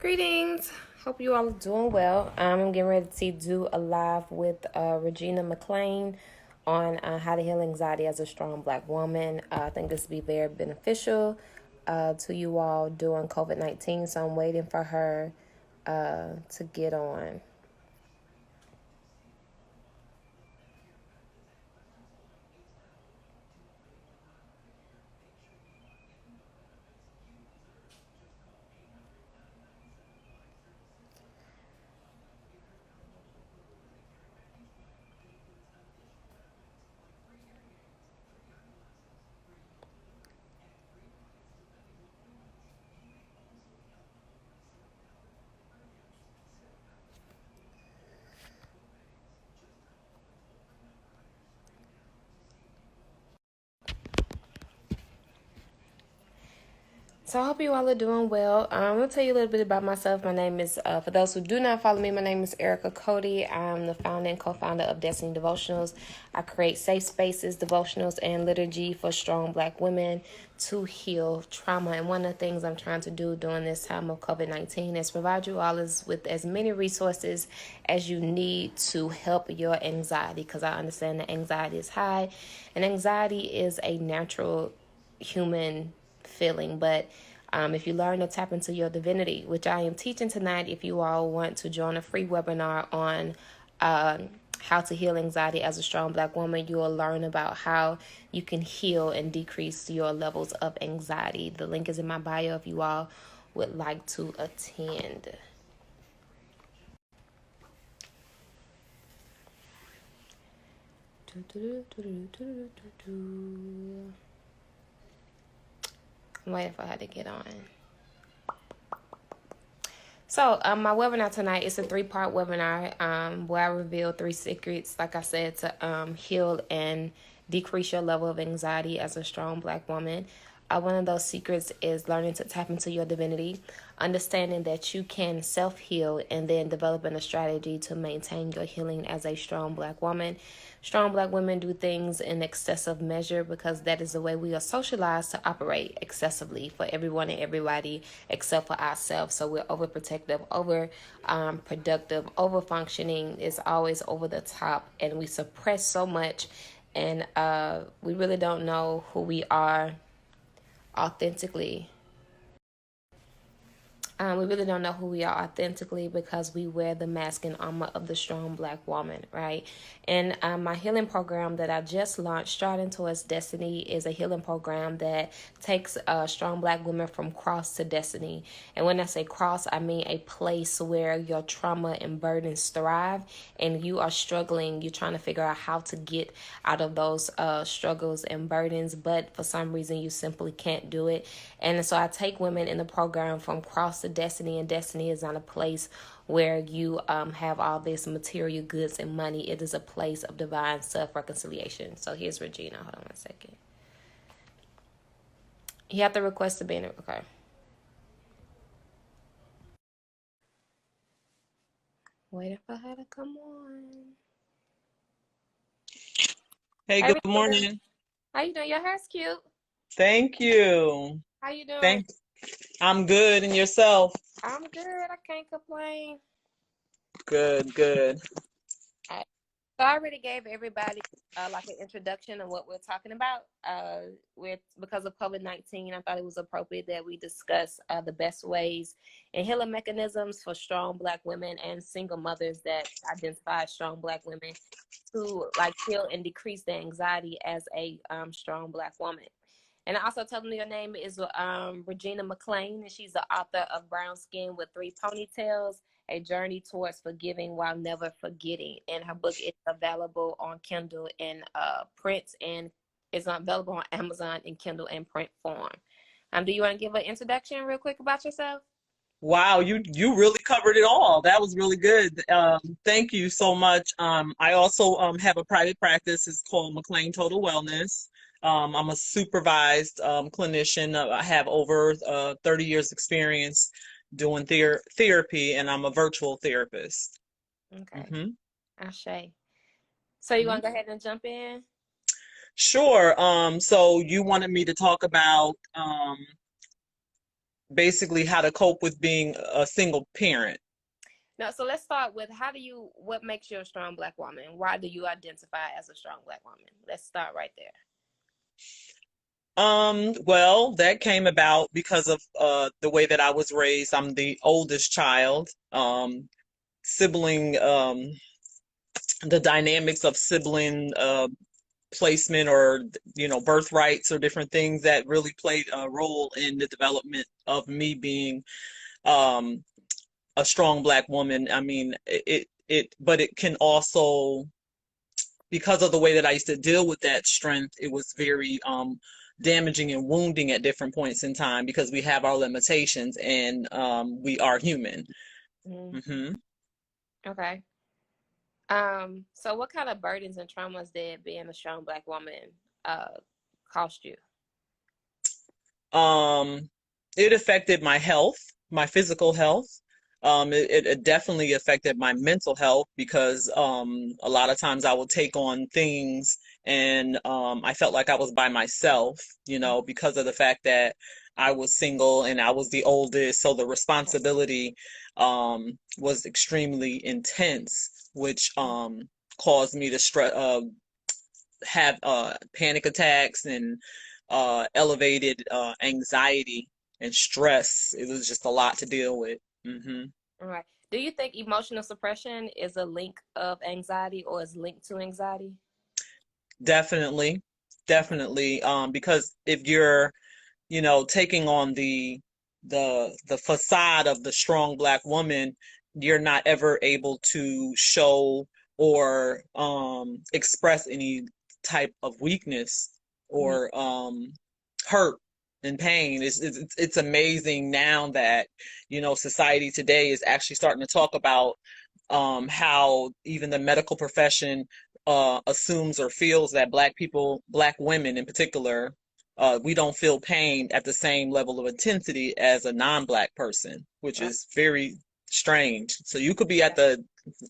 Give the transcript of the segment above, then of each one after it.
Greetings. Hope you all are doing well. I'm getting ready to do a live with Regina McClain on how to heal anxiety as a strong Black woman. I think this will be very beneficial to you all during COVID-19. So I'm waiting for her to get on. So I hope you all are doing well. I'm going to tell you a little bit about myself. My name is, for those who do not follow me, my name is Erica Cody. I'm the founder and co-founder of Destiny Devotionals. I create safe spaces, devotionals, and liturgy for strong Black women to heal trauma. And one of the things I'm trying to do during this time of COVID-19 is provide you all with as many resources as you need to help your anxiety, because I understand that anxiety is high, and anxiety is a natural human feeling. But if you learn to tap into your divinity, which I am teaching tonight, if you all want to join a free webinar on how to heal anxiety as a strong Black woman, you will learn about how you can heal and decrease your levels of anxiety. The link is in my bio if you all would like to attend. I'm waiting for her to get on. So my webinar tonight is a 3-part webinar where I reveal 3 secrets, like I said, to heal and decrease your level of anxiety as a strong Black woman. One of those secrets is learning to tap into your divinity, understanding that you can self-heal, and then developing a strategy to maintain your healing as a strong Black woman. Strong Black women do things in excessive measure because that is the way we are socialized to operate excessively for everyone and everybody except for ourselves. So we're overprotective, over productive, over functioning, is always over the top, and we suppress so much, and we really don't know who we are authentically. We really don't know who we are authentically because we wear the mask and armor of the strong Black woman, right? And my healing program that I just launched, Striving Towards Destiny, is a healing program that takes strong Black women from cross to destiny. And when I say cross, I mean a place where your trauma and burdens thrive, and you are struggling. You're trying to figure out how to get out of those struggles and burdens, but for some reason you simply can't do it. And so I take women in the program from cross to destiny, and destiny is not a place where you have all this material goods and money. It is a place of divine self-reconciliation. So here's Regina. Hold on one second. You have to request to be in it. Okay. Waiting for her to come on. Hey, Hey, good Regina. morning. How you doing? Your hair's cute. Thank you. How you doing? Thanks. I'm good. And yourself? I'm good. I can't complain. Good, good. Alright. So I already gave everybody like an introduction of what we're talking about. Because of COVID-19, I thought it was appropriate that we discuss the best ways and healing mechanisms for strong Black women and single mothers that identify as strong Black women to like heal and decrease their anxiety as a strong Black woman. And I also tell them your name is Regina McClain, and she's the author of Brown Skin with 3 Ponytails, A Journey Towards Forgiving While Never Forgetting. And her book is available on Kindle and print, and it's available on Amazon in Kindle and print form. Do you want to give an introduction real quick about yourself? Wow, you really covered it all. That was really good. Thank you so much. I also have a private practice. It's called McClain Total Wellness. I'm a supervised clinician. I have over 30 years experience doing therapy, and I'm a virtual therapist. Okay. hmm Ashe. So you want to go ahead and jump in? Sure. So you wanted me to talk about basically how to cope with being a single parent. Now, so let's start with what makes you a strong Black woman? Why do you identify as a strong Black woman? Let's start right there. Well, that came about because of the way that I was raised. I'm the oldest child. Sibling the dynamics of sibling placement, or birthrights, or different things that really played a role in the development of me being um a strong Black woman. I mean, but it can also, because of the way that I used to deal with that strength, it was very damaging and wounding at different points in time, because we have our limitations, and we are human. Mm, hmm okay. So what kind of burdens and traumas did being a strong Black woman cost you? Um, it affected my health, my physical health. It definitely affected my mental health, because a lot of times I would take on things, and I felt like I was by myself, because of the fact that I was single and I was the oldest. So the responsibility was extremely intense, which caused me to have panic attacks and elevated anxiety and stress. It was just a lot to deal with. All right. Do you think emotional suppression is a link of anxiety or is linked to anxiety? Definitely, definitely. Because if you're, taking on the facade of the strong Black woman, you're not ever able to show or express any type of weakness Mhm. or hurt and pain. It's amazing now that, society today is actually starting to talk about how even the medical profession assumes or feels that Black people, Black women in particular, we don't feel pain at the same level of intensity as a non-Black person, which Right. is very strange. So you could be at the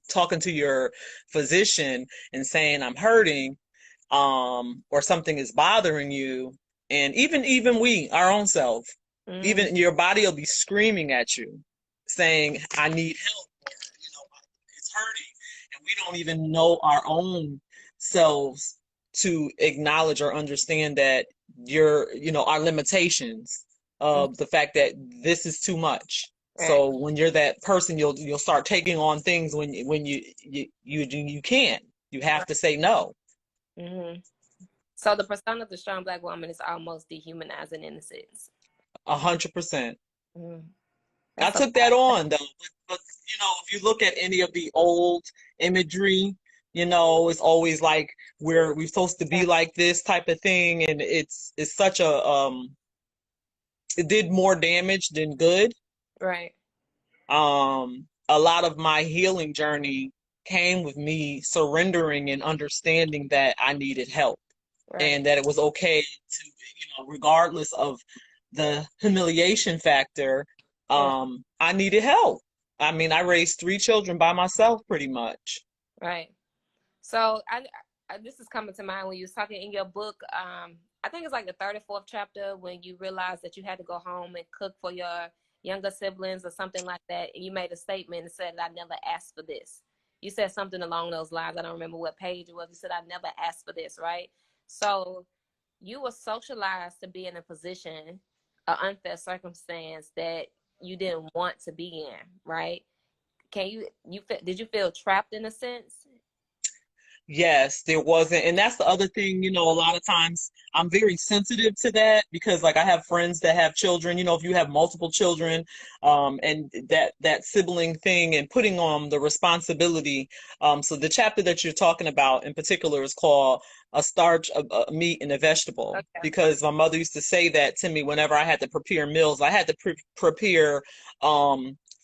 talking to your physician and saying, I'm hurting, or something is bothering you, and even we, our own self, Mm, even your body will be screaming at you, saying, I need help, or it's hurting, and we don't even know our own selves to acknowledge or understand that our limitations mm, of the fact that this is too much. right. So when you're that person, you'll start taking on things when you can't. You have Right. to say no. Hmm. So the persona of the strong Black woman is almost dehumanizing in a sense. 100%. Mm, I that's a took that lot. on though, but if you look at any of the old imagery, it's always like we're supposed to be like this type of thing, and it's such it did more damage than good. Right. A lot of my healing journey came with me surrendering and understanding that I needed help, Right. and that it was okay to, regardless of the humiliation factor, Right. I needed help. I mean, I raised three children by myself pretty much. Right. So this is coming to mind when you was talking in your book. I think it's like the third or fourth chapter when you realized that you had to go home and cook for your younger siblings or something like that, and you made a statement and said, "I never asked for this." You said something along those lines. I don't remember what page it was. You said, "I never asked for this," right? So you were socialized to be in a position, an unfair circumstance that you didn't want to be in, right? Did you feel trapped in a sense? Yes, there wasn't. And that's the other thing, a lot of times I'm very sensitive to that, because like I have friends that have children, if you have multiple children, and that sibling thing and putting on the responsibility. So the chapter that you're talking about in particular is called a starch, a meat, and a vegetable, Okay. because my mother used to say that to me whenever I had to prepare meals. I had to prepare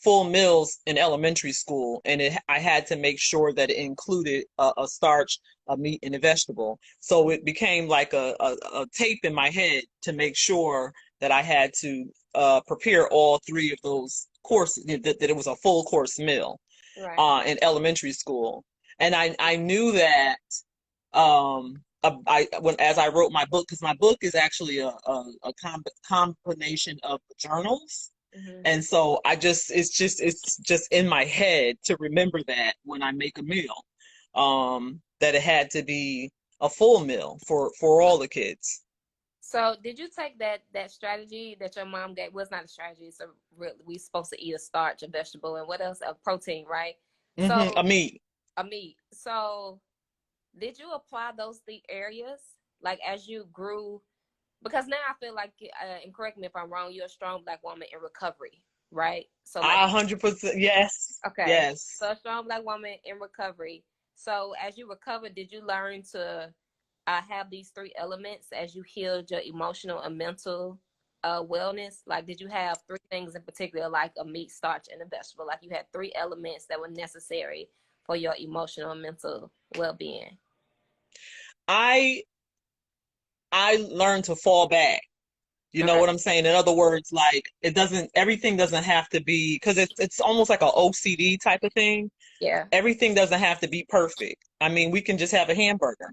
full meals in elementary school, and I had to make sure that it included a starch, a meat, and a vegetable. So it became like a tape in my head to make sure that I had to prepare all three of those courses, that it was a full course meal Right. in elementary school. And I knew that as I wrote my book, because my book is actually a combination of journals Hmm. And so it's just in my head to remember that when I make a meal, that it had to be a full meal for all the kids. So did you take that strategy that your mom gave? Was not a strategy. So we supposed to eat a starch, a vegetable, and what else? A protein, right? A So meat. a meat. So did you apply those three areas like as you grew? Because now I feel like, and correct me if I'm wrong, you're a strong Black woman in recovery, right? So like, 100%. Yes. okay, Yes. so a strong Black woman in recovery. So as you recovered, did you learn to have these three elements as you healed your emotional and mental wellness? Like, did you have three things in particular, like a meat, starch, and a vegetable? Like, you had three elements that were necessary for your emotional and mental well-being. I I learned to fall back. You know Okay. what I'm saying? In other words, like everything doesn't have to be, because it's almost like a OCD type of thing. Yeah. Everything doesn't have to be perfect. I mean, we can just have a hamburger.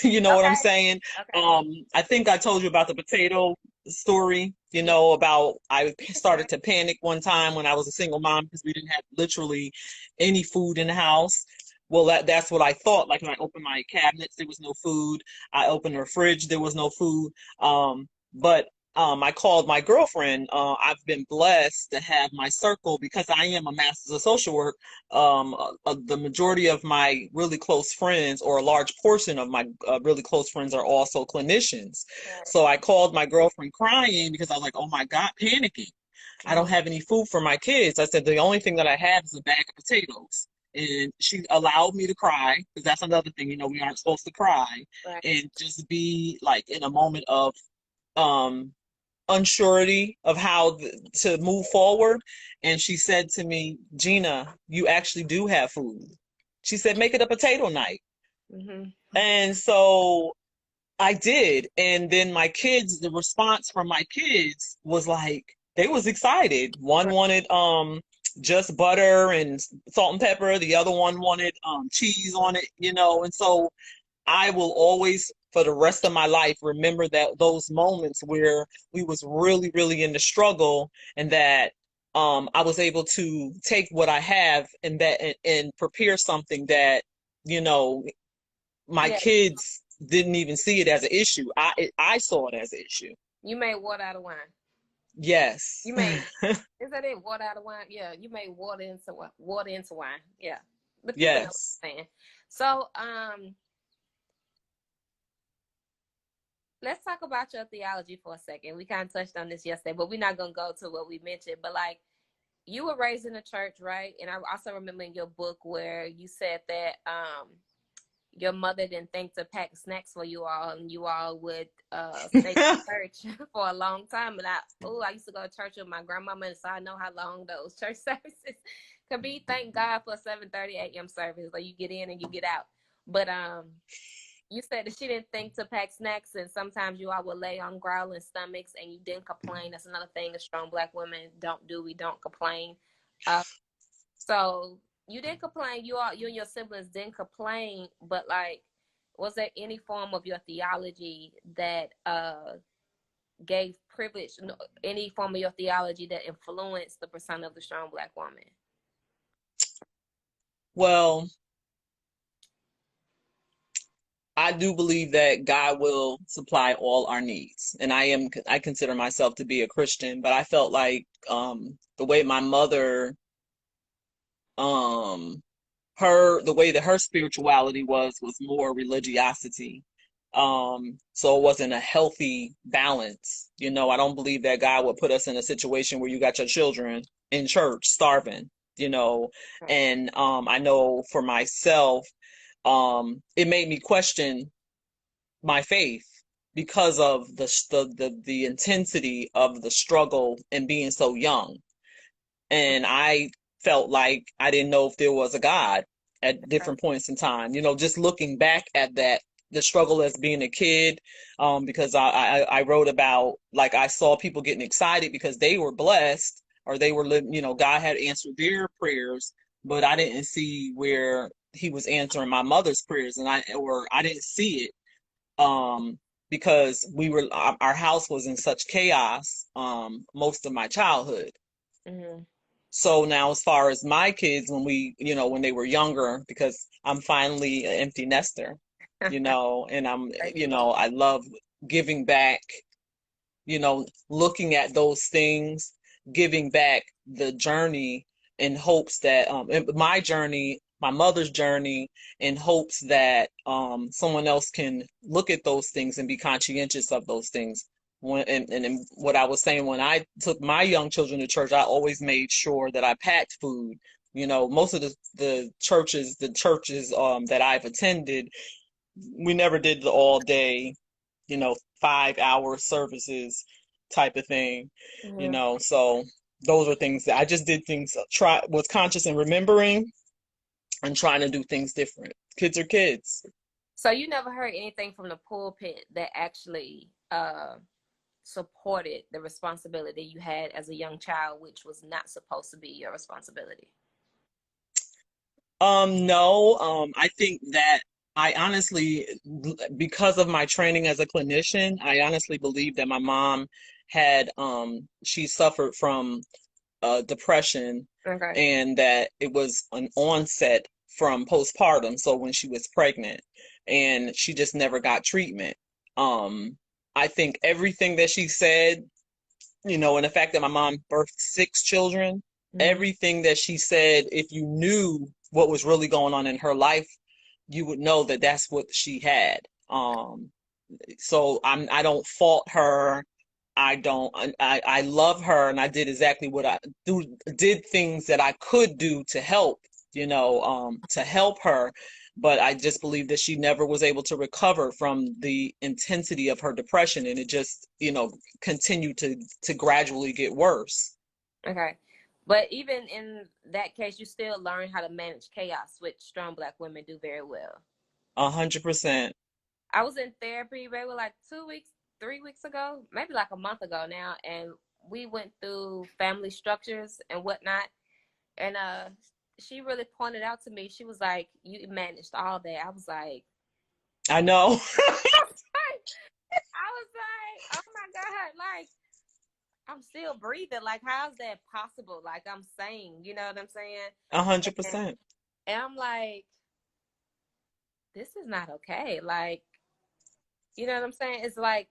You know what I'm Okay. saying? Okay. I think I told you about the potato story, Yeah. about I You can share. started to panic one time when I was a single mom because we didn't have literally any food in the house. Well, that's what I thought. Like when I opened my cabinets, there was no food. I opened the fridge, there was no food. But I called my girlfriend. I've been blessed to have my circle because I am a master's of social work. The majority of my really close friends, or a large portion of my really close friends, are also clinicians. Right. So I called my girlfriend crying because I was like, oh my God, panicking. I don't Mm-hmm. have any food for my kids. I said, the only thing that I have is a bag of potatoes. And she allowed me to cry, because that's another thing, we aren't supposed to cry, Right. and just be like in a moment of um unsurety of how to move forward. And she said to me, Gina, you actually do have food. She said, make it a potato night. Mm-hmm. And so I did. And then my kids, the response from my kids was like, they was excited. One Right. wanted just butter and salt and pepper. The other one wanted cheese on it, and so I will always, for the rest of my life, remember that those moments where we was really, really in the struggle, and that I was able to take what I have and and prepare something that, you know, my Yeah. kids didn't even see it as an issue. I saw it as an issue. You made water out of wine. Yes. You made, is that it? Water out of wine? Yeah. You made water into wine. Yeah. The people know what Yes. I'm saying. So, let's talk about your theology for a second. We kind of touched on this yesterday, but we're not gonna go to what we mentioned. But like, you were raised in a church, right? And I also remember in your book where you said that your mother didn't think to pack snacks for you all, and you all would stay in church for a long time. And I used to go to church with my grandmama, and so I know how long those church services could be. Thank God for 7:30 a.m. service, like you get in and you get out. But you said that she didn't think to pack snacks, and sometimes you all would lay on growling stomachs, and you didn't complain. That's another thing a strong Black women don't do. We don't complain. Uh, so you didn't complain. You and your siblings didn't complain, but like, was there any form of your theology that gave privilege? Any form of your theology that influenced the persona of the strong Black woman? Well, I do believe that God will supply all our needs. And I consider myself to be a Christian, but I felt like the way my mother, um, the way that her spirituality was more religiosity. So it wasn't a healthy balance. I don't believe that God would put us in a situation where you got your children in church starving, you know. Right. And I know for myself, it made me question my faith because of the intensity of the struggle and being so young. And I felt like I didn't know if there was a God at Right. different points in time. Just looking back at that, the struggle as being a kid, because I wrote about, like, I saw people getting excited because they were blessed, or they were living, God had answered their prayers, but I didn't see where he was answering my mother's prayers, or I didn't see it. because our house was in such chaos most of my childhood. Mm-hmm. So now, as far as my kids, when they were younger, because I'm finally an empty nester, and Praise the Lord. I love giving back, looking at those things, giving back the journey in hopes that, my journey, my mother's journey, in hopes that someone else can look at those things and be conscientious of those things. And what I was saying, when I took my young children to church, I always made sure that I packed food. Most of the churches that I've attended, we never did the all day, 5-hour services type of thing, Mm-hmm. so those were things that I just did, was conscious in remembering and trying to do things different. Kids are kids. So you never heard anything from the pulpit that actually supported the responsibility you had as a young child, which was not supposed to be your responsibility? No, I think that I honestly, because of my training as a clinician, I honestly believe that my mom she suffered from depression, Okay. and that it was an onset from postpartum, so when she was pregnant, and she just never got treatment. Um, I think everything that she said, and the fact that my mom birthed 6 children, Mm-hmm. everything that she said, if you knew what was really going on in her life, you would know that that's what she had. So I don't fault her. I don't. I love her, and I did exactly what I did things that I could do to help, to help her. But I just believe that she never was able to recover from the intensity of her depression, and it just, continued to gradually get worse. Okay. But even in that case, you still learn how to manage chaos, which strong Black women do very well. 100%. I was in therapy maybe like 2 weeks, 3 weeks ago, maybe like a month ago now, and we went through family structures and whatnot. And she really pointed out to me, she was like, "You managed all that." I was like, I know. I was like, "Oh my God!" Like, I'm still breathing. Like, how's that possible? Like, I'm saying, you know what I'm saying? a hundred And, percent. and I'm like, this is not okay. Like, you know what I'm saying? It's like,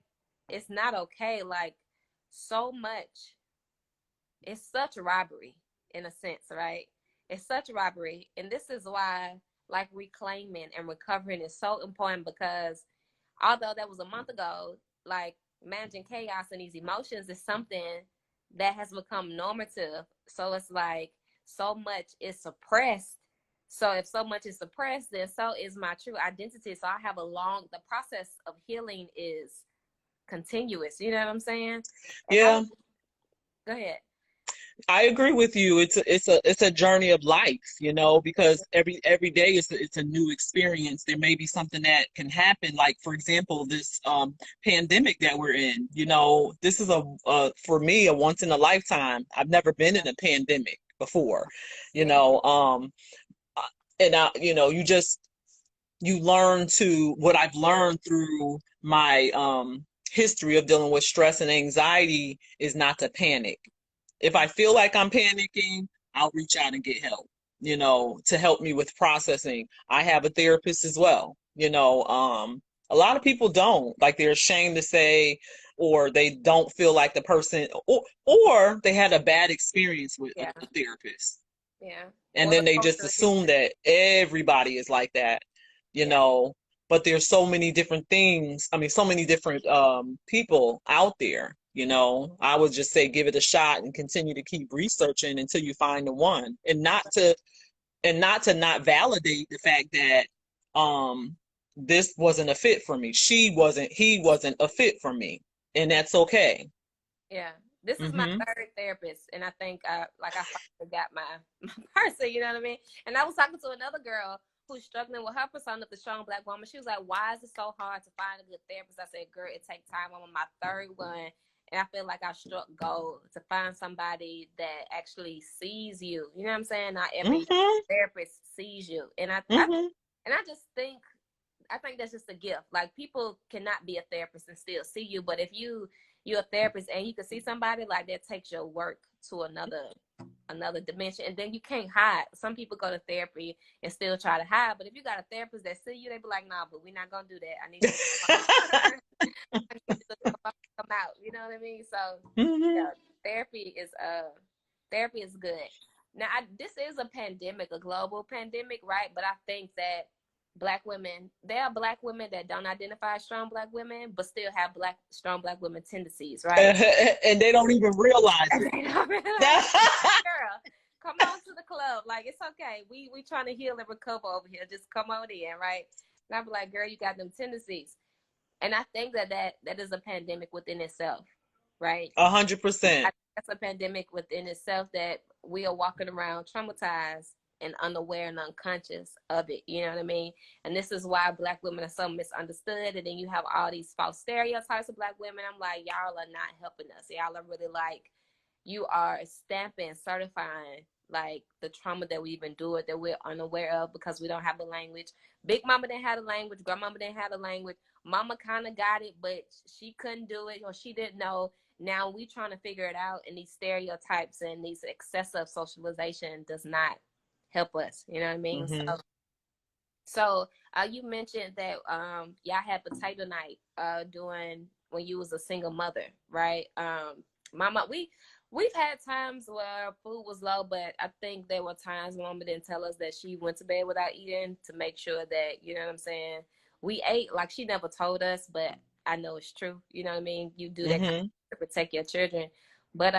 it's not okay. Like, so much. It's such robbery in a sense, right? It's such robbery. And this is why, like, reclaiming and recovering is so important, because although that was a month ago, like, managing chaos and these emotions is something that has become normative. So it's like so much is suppressed. So if so much is suppressed, then so is my true identity. So I have the process of healing is continuous. You know what I'm saying? And I Yeah. was, go ahead. I agree with you. It's a journey of life, because every day it's a new experience. There may be something that can happen, like, for example, this pandemic that we're in. This is for me, a once in a lifetime. I've never been in a pandemic before, you Yeah. know. Uh, and you learn to what I've learned through my history of dealing with stress and anxiety is not to panic. If I feel like I'm panicking, I'll reach out and get help, to help me with processing. I have a therapist as well. A lot of people don't, like, they're ashamed to say, or they don't feel like the person, or they had a bad experience with Yeah. a therapist. Yeah. And Or the then they just culture assume history. that everybody is like that, you Yeah. know. But there's so many different things. I mean, so many different people out there. I would just say give it a shot and continue to keep researching until you find the one, and not validate the fact that um this wasn't a fit for me. He wasn't a fit for me, and that's okay. Yeah. This is my Mm-hmm. third therapist, and I think I finally got my person. You know what I mean? And I was talking to another girl who's struggling with her persona, the strong Black woman. She was like, "Why is it so hard to find a good therapist?" I said, "Girl, it takes time. I'm on my third one, and I feel like I struck gold to find somebody that actually sees you. You know what I'm saying? Not every Mm-hmm. therapist sees you, and I Mm-hmm. and I just think." I think that's just a gift. Like, people cannot be a therapist and still see you, but if you're a therapist and you can see somebody, like, that takes your work to another dimension, and then you can't hide. Some people go to therapy and still try to hide, but if you got a therapist that see you, they be like, nah, but we're not gonna do that. I need you to come out. You know what I mean? So yeah, therapy is good. Now, this is a pandemic, a global pandemic, right? But I think that there are Black women that don't identify as strong Black women, but still have strong Black women tendencies, right? And they don't even realize it. They don't realize girl, come on to the club. Like, it's okay. We trying to heal and recover over here. Just come on in, right? And I be like, girl, you got them tendencies. And I think that is a pandemic within itself, right? 100%. That's a pandemic within itself, that we are walking around traumatized and unaware and unconscious of it. You know what I mean? And this is why Black women are so misunderstood. And then you have all these false stereotypes of Black women. I'm like, y'all are not helping us. Y'all are really, like, you are stamping, certifying, like, the trauma that we've endured that we're unaware of because we don't have the language. Big Mama didn't have the language. Grandmama didn't have the language. Mama kind of got it, but she couldn't do it, or she didn't know. Now we trying to figure it out, and these stereotypes and these excessive socialization does not help us. You know what I mean? Mm-hmm. So you mentioned that y'all had potato night doing when you was a single mother, right? Mama, we've had times where food was low, but I think there were times Mama didn't tell us that she went to bed without eating to make sure that, you know what I'm saying, we ate. Like, she never told us, but I know it's true. You know what I mean? You do that kind of to protect your children. But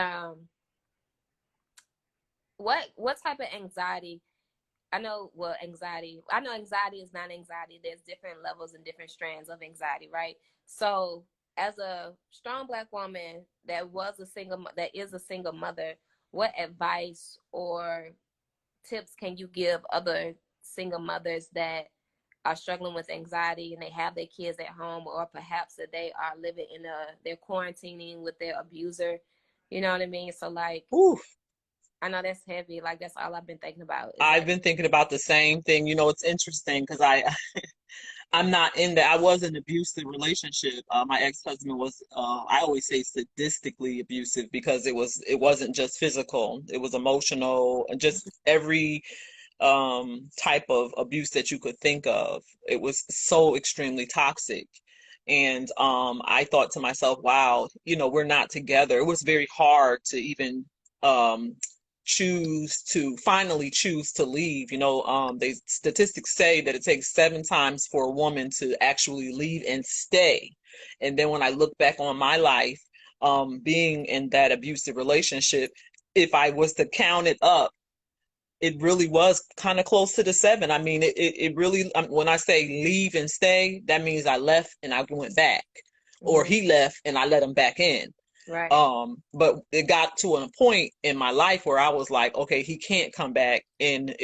what type of anxiety? I know anxiety is not anxiety. There's different levels and different strands of anxiety, right? So as a strong Black woman that is a single mother, what advice or tips can you give other single mothers that are struggling with anxiety and they have their kids at home, or perhaps that they are living they're quarantining with their abuser? You know what I mean? So, like, Oof. I know that's heavy. Like, that's all I've been thinking about. I've been thinking about the same thing. You know, it's interesting because I'm not in that. I was in an abusive relationship. My ex-husband was, I always say, sadistically abusive, because it wasn't just physical. It was emotional, and just every type of abuse that you could think of. It was so extremely toxic. And I thought to myself, wow, you know, we're not together. It was very hard to even um, finally choose to leave. You know, statistics say that it takes 7 times for a woman to actually leave and stay. And then when I look back on my life, being in that abusive relationship, if I was to count it up, it really was kind of close to the 7. I mean, it really, when I say leave and stay, that means I left and I went back, or he left and I let him back in. Right. But it got to a point in my life where I was like, okay, he can't come back. And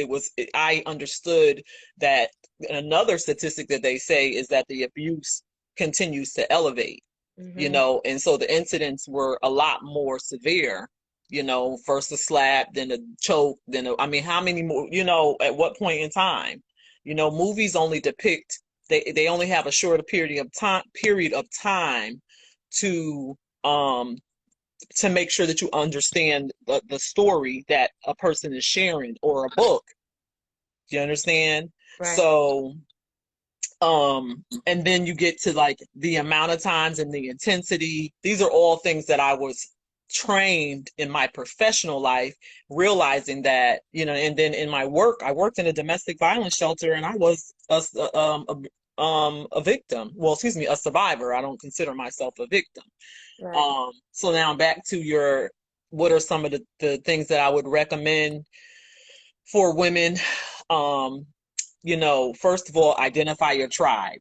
I understood that another statistic that they say is that the abuse continues to elevate, you know, and so the incidents were a lot more severe. You know, first a slap, then a choke, I mean, how many more, you know, at what point in time? You know, movies only depict, they only have a short period of time to make sure that you understand the story that a person is sharing, or a book. Do you understand? Right. So and then you get to, like, the amount of times and the intensity. These are all things that I was trained in my professional life, realizing that, you know. And then in my work, I worked in a domestic violence shelter, and I was a victim. Well, excuse me, a survivor. I don't consider myself a victim. Right. So now back to what are some of the things that I would recommend for women? You know, first of all, identify your tribe.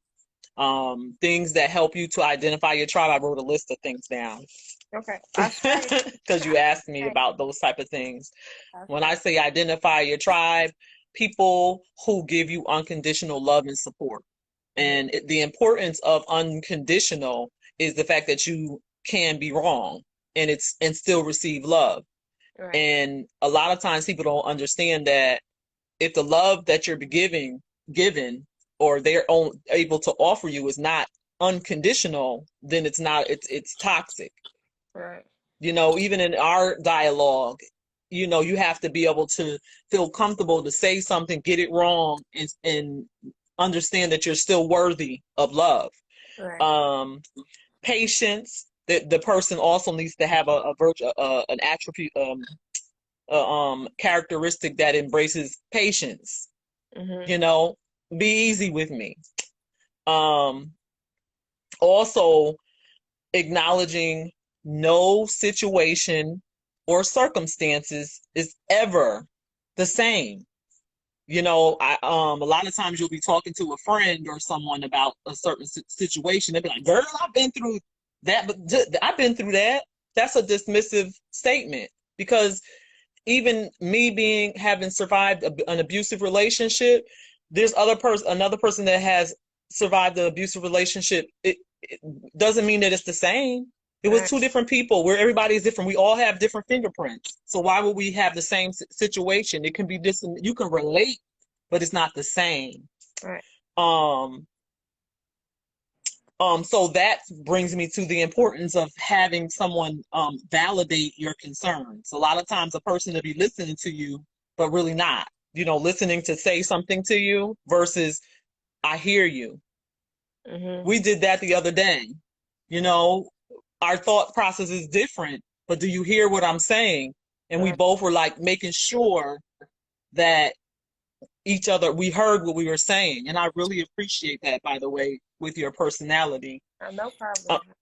Things that help you to identify your tribe. I wrote a list of things down. Okay. Because you asked me about those type of things. When I say identify your tribe, people who give you unconditional love and support. And the importance of unconditional is the fact that you can be wrong and still receive love. Right. And a lot of times people don't understand that if the love that you're given or able to offer you is not unconditional, then it's toxic. Right. Even in our dialogue, you have to be able to feel comfortable to say something, get it wrong, and understand that you're still worthy of love. Right. Um, Patience. The person also needs to have a virtue, an attribute, characteristic that embraces patience. Mhm. You know, be easy with me. Um, Also acknowledging no situation or circumstances is ever the same. A lot of times you'll be talking to a friend or someone about a certain situation. They'll be like, "Girl, I've been through that, but I've been through that." That's a dismissive statement, because even me having survived an abusive relationship, there's another person that has survived the abusive relationship. It doesn't mean that it's the same. It was Right. two different people where everybody is different. We all have different fingerprints. So why would we have the same situation? It can be this, you can relate, but it's not the same. Right. Um, so that brings me to the importance of having someone validate your concerns. A lot of times a person will be listening to you, but really not, listening to say something to you versus I hear you. Mhm. We did that the other day. You know, our thought process is different, but do you hear what I'm saying? And we Right. both were like making sure that we heard what we were saying. And I really appreciate that, by the way, with your personality. No Uh, problem.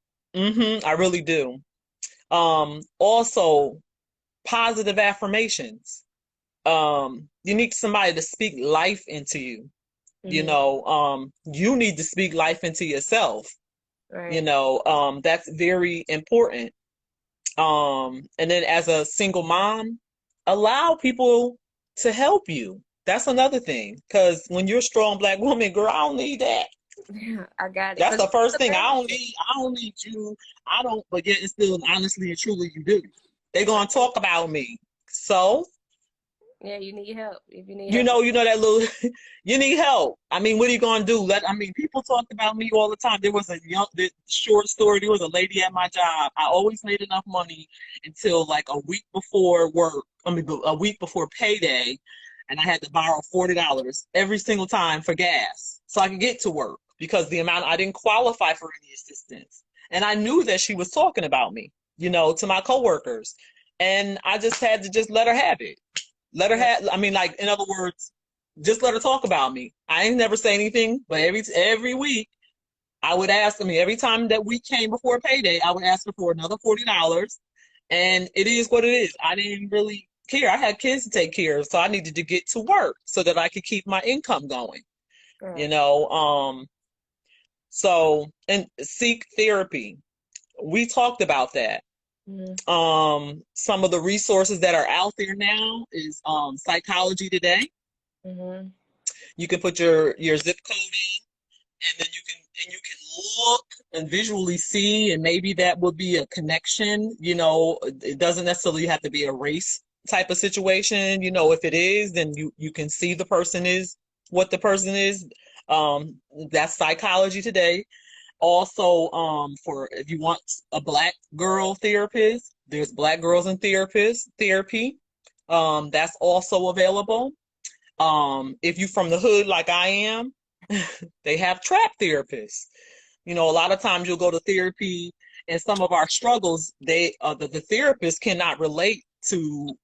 I really do. Also, positive affirmations. You need somebody to speak life into you. Mhm. You need to speak life into yourself. Right. That's very important. And then as a single mom, allow people to help you. That's another thing. Because when you're a strong Black woman, girl, I don't need that. Yeah, I got it. That's Cause the you first the thing. baby. I don't need you. I don't, but yet and still, honestly and truly, you do. They're Right. gonna talk about me. So, Yeah, you need help. If you need help. that little, you need help. I mean, what are you gonna do? People talked about me all the time. There was this short story. There was a lady at my job. I always made enough money until like a week before work. A week before payday, and I had to borrow $40 every single time for gas so I could get to work, because I didn't qualify for any assistance, and I knew that she was talking about me, to my coworkers, and I just had to just let her have it. Let her Right. have. Like, in other words, just let her talk about me. I ain't never say anything, but every week I would ask. Every time that week came before payday, I would ask her for another $40, and it is what it is. I didn't really care. I had kids to take care of, so I needed to get to work so that I could keep my income going. You Right. know, so, and seek therapy. We talked about that. Mhm. Some of the resources that are out there now is Psychology Today. Mhm. You can put your zip code in, and then you can look and visually see, and maybe that would be a connection. It doesn't necessarily have to be a race type of situation. If it is, then you can see the person is what the person is. That's Psychology Today. Also, for if you want a Black girl therapist, there's Black Girls in Therapy. That's also available. If you from the hood like I am, they have trap therapists. A lot of times you'll go to therapy, and some of our struggles, the therapist cannot relate to,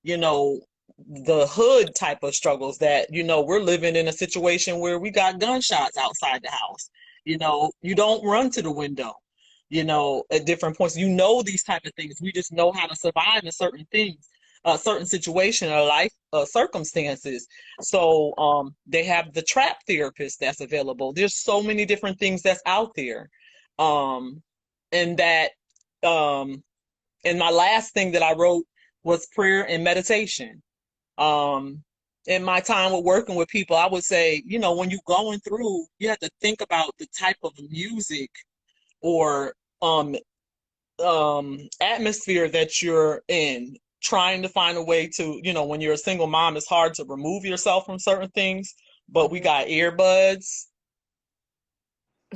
the hood type of struggles that, we're living in a situation where we got gunshots outside the house. You don't run to the window, at different points. These type of things. We just know how to survive in certain things, certain situation or life circumstances. So they have the trap therapist that's available. There's so many different things that's out there. Um, and that, um, and my last thing that I wrote was prayer and meditation. Um, in my time with working with people, I would say, when you're going through, you have to think about the type of music or atmosphere that you're in, trying to find a way to, when you're a single mom, it's hard to remove yourself from certain things, but we Mhm. got earbuds.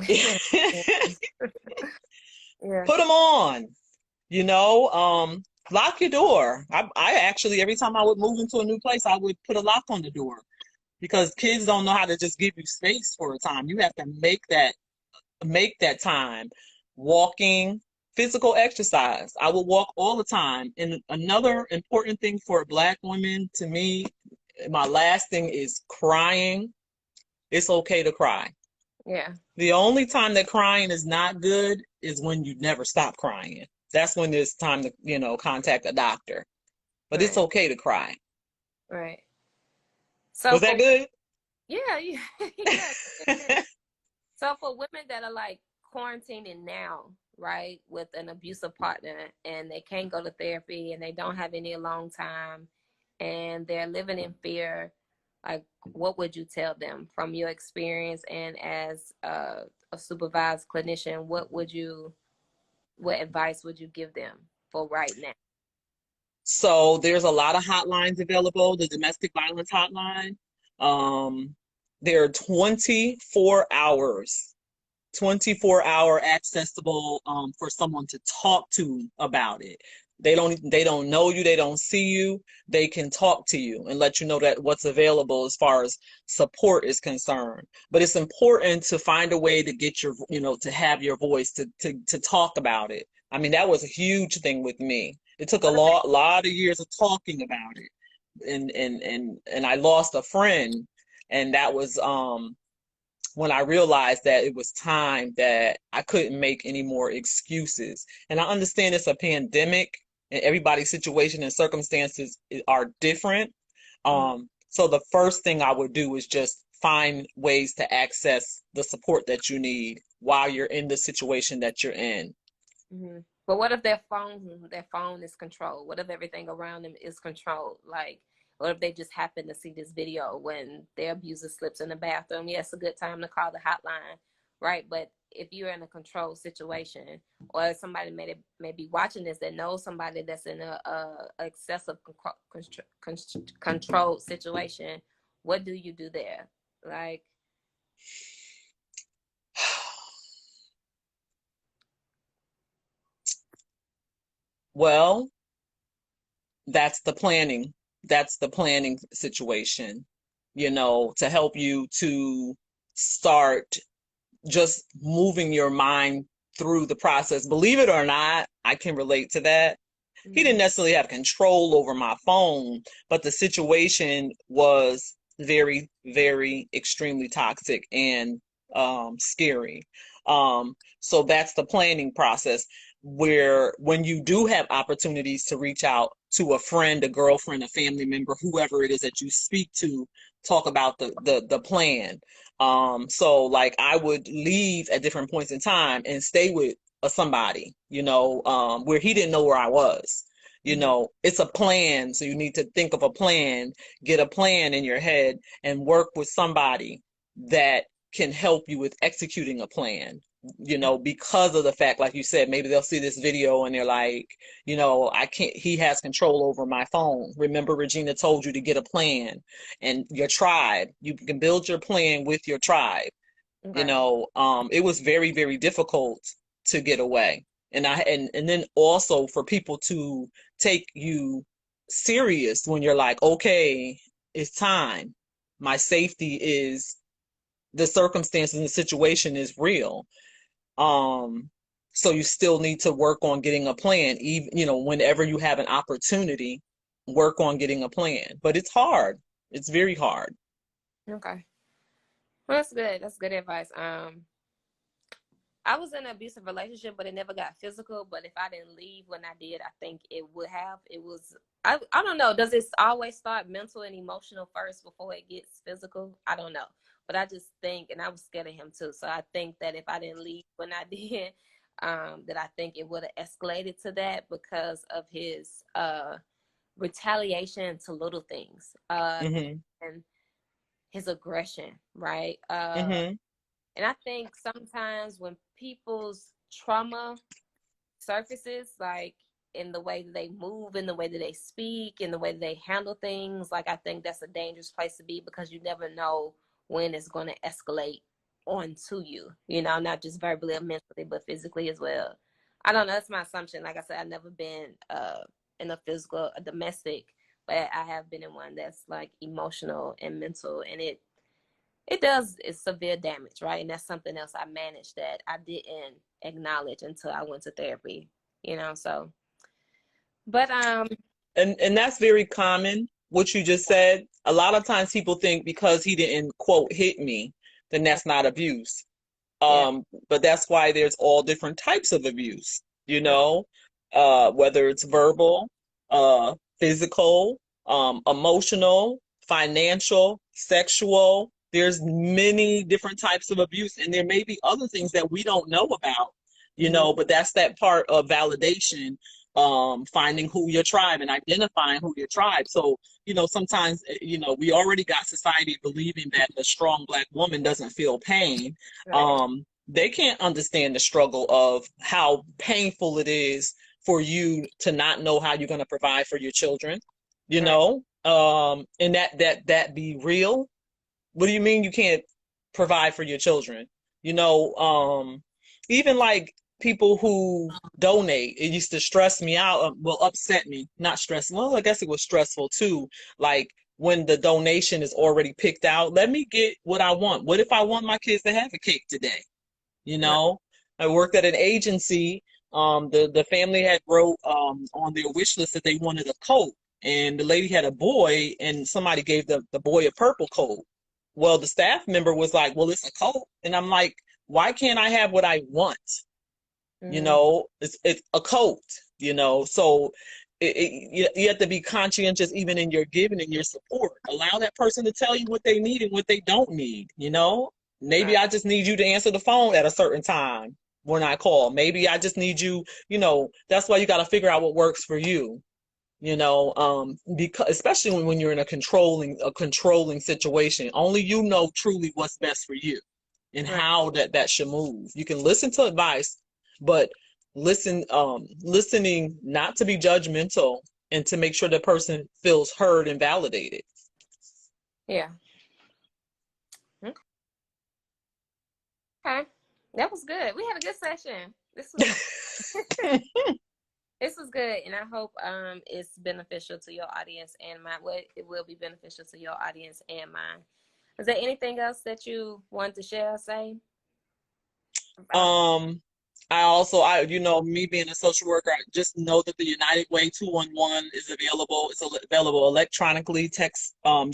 Yeah. Yeah. Put them on, you know, lock your door. I actually, every time I would move into a new place, I would put a lock on the door because kids don't know how to just give you space for a time. You have to make that time. Walking, physical exercise. I will walk all the time. And another important thing for Black women to me, my last thing is crying. It's okay to cry. Yeah. The only time that crying is not good is when you never stop crying. That's when it's time to, contact a doctor. But it's Right. okay to cry. Right. So Was that for good? yeah, yeah, yeah. Good. So for women that are like quarantining now, right, with an abusive partner and they can't go to therapy and they don't have any alone time and they're living in fear, like what would you tell them from your experience and as a supervised clinician, what advice would you give them for right now? So there's a lot of hotlines available. The domestic violence hotline. Um, there are 24 hour accessible for someone to talk to about it. They don't know you, they don't see you. They can talk to you and let you know that what's available as far as support is concerned. But it's important to find a way to get to have your voice to talk about it. I mean, that was a huge thing with me. It took a What if they lot of years of talking about it. And I lost a friend, and that was when I realized that it was time that I couldn't make any more excuses. And I understand it's a pandemic and everybody's situation and circumstances are different. So the first thing I would do is just find ways to access the support that you need while you're in the situation that you're in. mm-hmm. But what if their phone is controlled? What if everything around them is controlled? Like, what if they just happen to see this video when their abuser slips in the bathroom? Yeah, it's a good time to call the hotline, right? But if you're in a controlled situation, or somebody may be watching this that knows somebody that's in a excessive controlled situation, what do you do there? Like, Well, that's the planning. That's the planning situation, to help you to start just moving your mind through the process. Believe it or not, I can relate to that. He mm-hmm, didn't necessarily have control over my phone, but the situation was very, very extremely toxic and scary. So that's the planning process where when you do have opportunities to reach out to a friend, a girlfriend, a family member, whoever it is that you speak to, talk about the plan. So like I would leave at different points in time and stay with somebody, where he didn't know where I was. mm-hmm, It's a plan. So you need to think of a plan, get a plan in your head and work with somebody that can help you with executing a plan. Because of the fact, like you said, maybe they'll see this video and they're like, I can't, he has control over my phone. Remember, Regina told you to get a plan and your tribe, you can build your plan with your tribe. okay, It was very, very difficult to get away. And then also for people to take you serious when you're like, okay, it's time. My safety is the circumstances and the situation is real. Um, so you still need to work on getting a plan, even, whenever you have an opportunity, work on getting a plan. But it's hard. It's very hard. okay. Well, that's good. That's good advice. I was in an abusive relationship, but it never got physical. But if I didn't leave when I did, I think it would have. It was, I don't know. Does it always start mental and emotional first before it gets physical? I don't know. But I just think, and I was scared of him too. So I think that if I didn't leave when I did, that I think it would have escalated to that because of his retaliation to little things Hmm. and his aggression, right? Hmm. And I think sometimes when people's trauma surfaces, like in the way that they move, in the way that they speak, in the way that they handle things, like I think that's a dangerous place to be because you never know when it's going to escalate onto you, you know, not just verbally or mentally, but physically as well. I don't know. That's my assumption. Like I said, I've never been in a physical, a domestic, but I have been in one that's like emotional and mental, and it does it's severe damage, right? And that's something else I managed that I didn't acknowledge until I went to therapy, you know. So, but And that's very common, what you just said. A lot of times people think because he didn't quote hit me, then that's not abuse. yeah, But that's why there's all different types of abuse, right, whether it's verbal, physical, emotional, financial, sexual. There's many different types of abuse, and there may be other things that we don't know about, mm-hmm, but that's that part of validation, finding who your tribe and identifying who your tribe. So, sometimes, we already got society believing that a strong Black woman doesn't feel pain. right, They can't understand the struggle of how painful it is for you to not know how you're going to provide for your children, right, and that be real. What do you mean you can't provide for your children? You know, even like people who donate, it used to stress me out, well, upset me, not stress. Well, I guess it was stressful too. Like when the donation is already picked out, let me get what I want. What if I want my kids to have a cake today? You right, know, I worked at an agency. The family had wrote on their wish list that they wanted a coat, and the lady had a boy, and somebody gave the boy a purple coat. Well, the staff member was like, "Well, it's a coat," and I'm like, "Why can't I have what I want?" mm-hmm, It's a coat. So you have to be conscientious even in your giving and your support. Allow that person to tell you what they need and what they don't need. Maybe right, I just need you to answer the phone at a certain time when I call. Maybe I just need you. That's why you got to figure out what works for you. Because especially when you're in a controlling situation, only you know truly what's best for you and right, how that should move. You can listen to advice, but listening not to be judgmental and to make sure the person feels heard and validated. yeah. Okay, that was good. We had a good session. This was good, and I hope it's beneficial to your audience and mine. Well, it will be beneficial to your audience and mine. Is there anything else that you want to share or say? Um, I me being a social worker, I just know that the United Way 211 is available. It's available electronically. You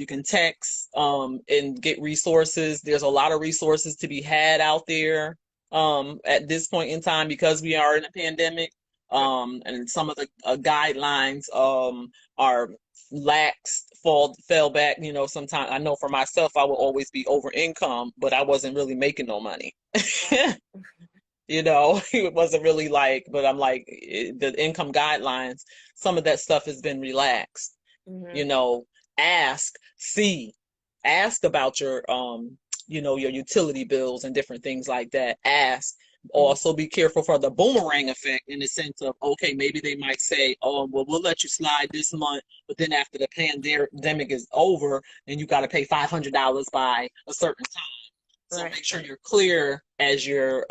can text, and get resources. There's a lot of resources to be had out there, at this point in time because we are in a pandemic. And some of the guidelines, are lax, fell back. Sometimes I know for myself, I will always be over income, but I wasn't really making no money. It wasn't really like, but I'm like, the income guidelines, some of that stuff has been relaxed. Mm-hmm. You know, ask, see, ask about your utility bills and different things like that. Ask. Mm-hmm. Also be careful for the boomerang effect in the sense of, okay, maybe they might say, oh, well, we'll let you slide this month, but then after the pandemic is over, then you got to pay $500 by a certain time. So Right. make sure you're clear as you're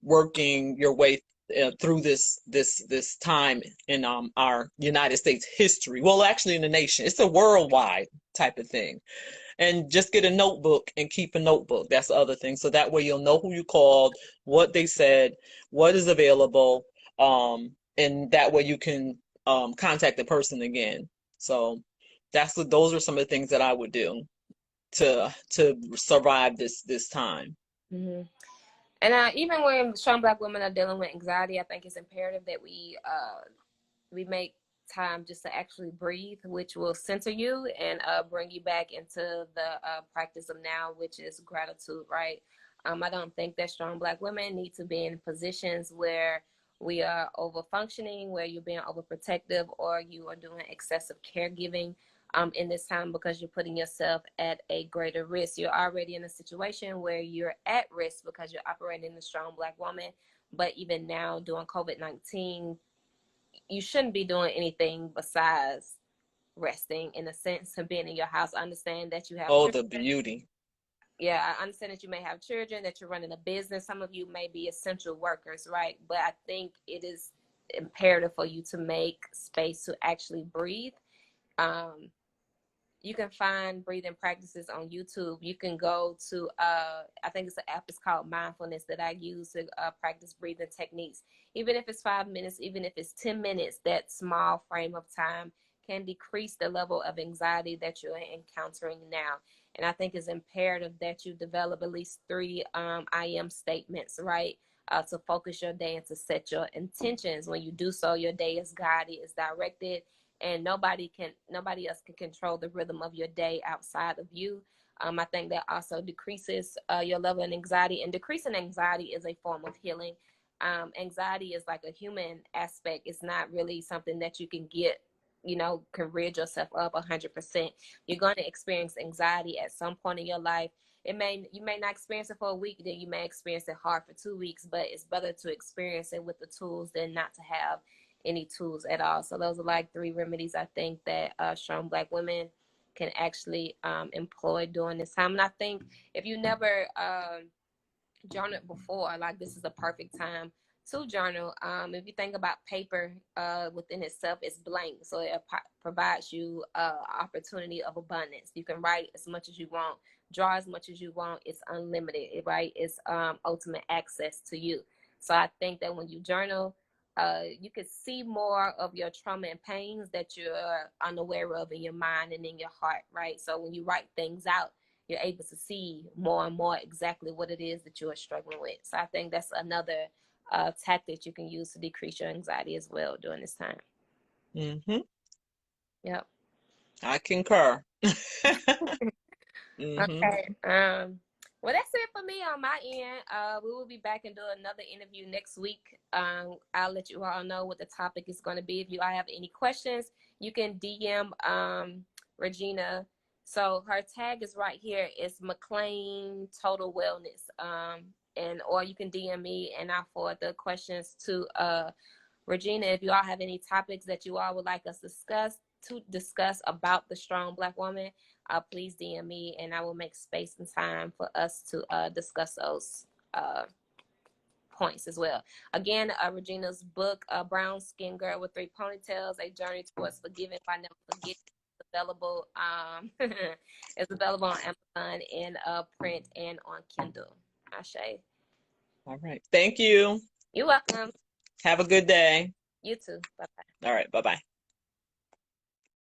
working your way through this time in our United States history. Well, actually, in the nation, it's a worldwide type of thing. And just get a notebook and keep a notebook. That's the other thing. So that way you'll know who you called, what they said, what is available, and that way you can contact the person again. So those are some of the things that I would do to survive this time. Mm-hmm. And even when strong Black women are dealing with anxiety, I think it's imperative that we make time just to actually breathe, which will center you and bring you back into the practice of now, which is gratitude, right? I don't think that strong Black women need to be in positions where we are over functioning, where you're being overprotective, or you are doing excessive caregiving in this time, because you're putting yourself at a greater risk. You're already in a situation where you're at risk because you're operating the strong Black woman. But even now, during COVID-19, you shouldn't be doing anything besides resting, in a sense, of being in your house. I understand that you have Oh, the children. beauty. Yeah, I understand that you may have children, that you're running a business. Some of you may be essential workers, right? But I think it is imperative for you to make space to actually breathe. Um, you can find breathing practices on YouTube. You can go to, I think it's an app, it's called Mindfulness, that I use to practice breathing techniques. Even if it's 5 minutes, even if it's 10 minutes, that small frame of time can decrease the level of anxiety that you're encountering now. And I think it's imperative that you develop at least three I am statements, right? To focus your day and to set your intentions. When you do so, your day is guided, is directed, and nobody else can control the rhythm of your day outside of you. I think that also decreases your level of anxiety, and decreasing anxiety is a form of healing. Anxiety is like a human aspect. It's not really something that you can get, can rid yourself of 100%. You're going to experience anxiety at some point in your life. You may not experience it for a week, then you may experience it hard for 2 weeks, but it's better to experience it with the tools than not to have any tools at all. So those are like 3 remedies I think that strong Black women can actually employ during this time. And I think if you never journaled before, like, this is a perfect time to journal. If you think about paper within itself, it's blank, so it provides you opportunity of abundance. You can write as much as you want, draw as much as you want. It's unlimited, right? It's ultimate access to you. So I think that when you journal, you can see more of your trauma and pains that you're unaware of in your mind and in your heart, right? So when you write things out, you're able to see more and more exactly what it is that you are struggling with. So I think that's another tactic you can use to decrease your anxiety as well during this time. Mm-hmm. Yep. I concur. Mm-hmm. Okay. Well, that's it for me on my end. We will be back and do another interview next week. I'll let you all know what the topic is going to be. If you all have any questions, you can DM Regina. So her tag is right here. It's McClain Total Wellness. Or you can DM me and I'll forward the questions to Regina. If you all have any topics that you all would like us to discuss about the Strong Black Woman, please DM me and I will make space and time for us to discuss those points as well. Again, Regina's book, Brown Skin Girl with 3 Ponytails, A Journey Towards Forgiving by Never Forgetting, is available. It's available on Amazon in print and on Kindle. Ashe. All right. Thank you. You're welcome. Have a good day. You too. Bye bye. All right. Bye-bye.